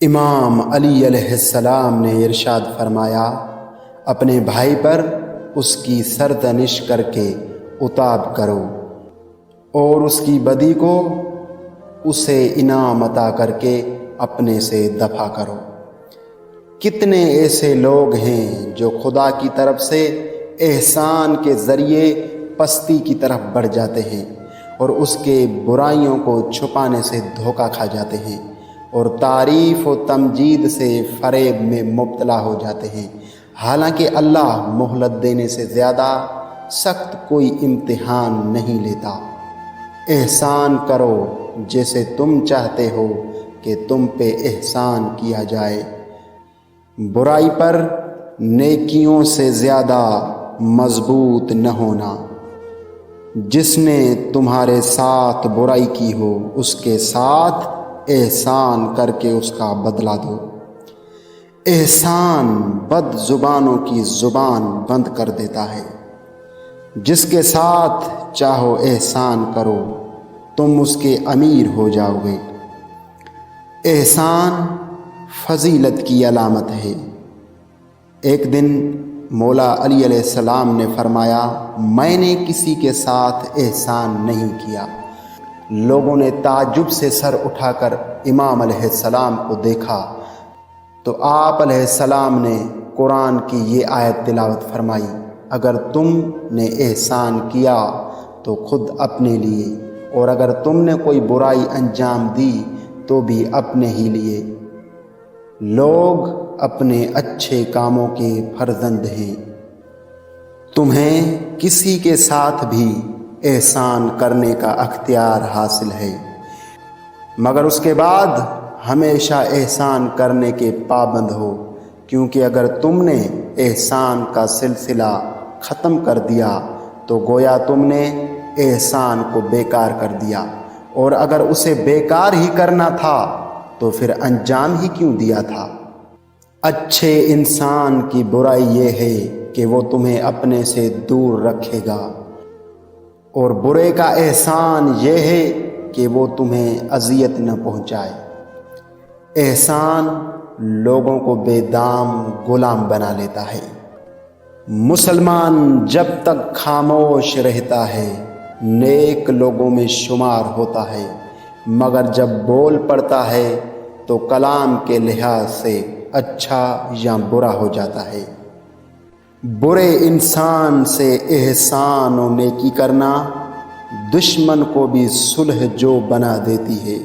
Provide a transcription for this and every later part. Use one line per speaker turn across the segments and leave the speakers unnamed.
امام علی علیہ السلام نے ارشاد فرمایا، اپنے بھائی پر اس کی سرزنش کر کے عتاب کرو اور اس کی بدی کو اسے انعام عطا کر کے اپنے سے دفع کرو۔ کتنے ایسے لوگ ہیں جو خدا کی طرف سے احسان کے ذریعے پستی کی طرف بڑھ جاتے ہیں اور اس کے برائیوں کو چھپانے سے دھوکہ کھا جاتے ہیں اور تعریف و تمجید سے فریب میں مبتلا ہو جاتے ہیں، حالانکہ اللہ مہلت دینے سے زیادہ سخت کوئی امتحان نہیں لیتا۔ احسان کرو جیسے تم چاہتے ہو کہ تم پہ احسان کیا جائے، برائی پر نیکیوں سے زیادہ مضبوط نہ ہونا۔ جس نے تمہارے ساتھ برائی کی ہو اس کے ساتھ احسان کر کے اس کا بدلہ دو۔ احسان بد زبانوں کی زبان بند کر دیتا ہے۔ جس کے ساتھ چاہو احسان کرو، تم اس کے امیر ہو جاؤ گے۔ احسان فضیلت کی علامت ہے۔ ایک دن مولا علی علیہ السلام نے فرمایا، میں نے کسی کے ساتھ احسان نہیں کیا۔ لوگوں نے تعجب سے سر اٹھا کر امام علیہ السلام کو دیکھا تو آپ علیہ السلام نے قرآن کی یہ آیت تلاوت فرمائی، اگر تم نے احسان کیا تو خود اپنے لیے، اور اگر تم نے کوئی برائی انجام دی تو بھی اپنے ہی لیے۔ لوگ اپنے اچھے کاموں کے فرزند ہیں۔ تمہیں کسی کے ساتھ بھی احسان کرنے کا اختیار حاصل ہے، مگر اس کے بعد ہمیشہ احسان کرنے کے پابند ہو، کیونکہ اگر تم نے احسان کا سلسلہ ختم کر دیا تو گویا تم نے احسان کو بیکار کر دیا، اور اگر اسے بیکار ہی کرنا تھا تو پھر انجام ہی کیوں دیا تھا۔ اچھے انسان کی برائی یہ ہے کہ وہ تمہیں اپنے سے دور رکھے گا، اور برے کا احسان یہ ہے کہ وہ تمہیں اذیت نہ پہنچائے۔ احسان لوگوں کو بے دام غلام بنا لیتا ہے۔ مسلمان جب تک خاموش رہتا ہے نیک لوگوں میں شمار ہوتا ہے، مگر جب بول پڑتا ہے تو کلام کے لحاظ سے اچھا یا برا ہو جاتا ہے۔ برے انسان سے احسان و نیکی کرنا دشمن کو بھی صلح جو بنا دیتی ہے۔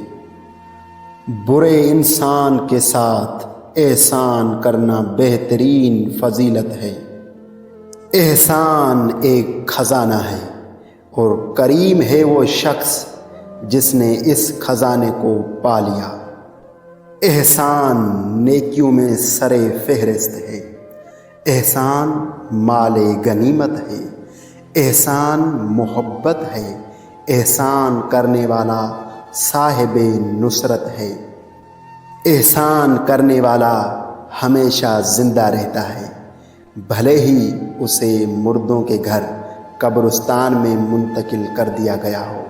برے انسان کے ساتھ احسان کرنا بہترین فضیلت ہے۔ احسان ایک خزانہ ہے، اور کریم ہے وہ شخص جس نے اس خزانے کو پا لیا۔ احسان نیکیوں میں سر فہرست ہے۔ احسان مال غنیمت ہے۔ احسان محبت ہے۔ احسان کرنے والا صاحب نصرت ہے۔ احسان کرنے والا ہمیشہ زندہ رہتا ہے، بھلے ہی اسے مردوں کے گھر قبرستان میں منتقل کر دیا گیا ہو۔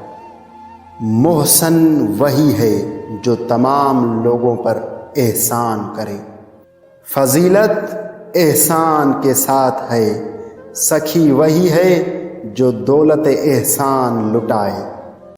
محسن وہی ہے جو تمام لوگوں پر احسان کرے۔ فضیلت احسان کے ساتھ ہے، سخی وہی ہے جو دولت احسان لٹائے۔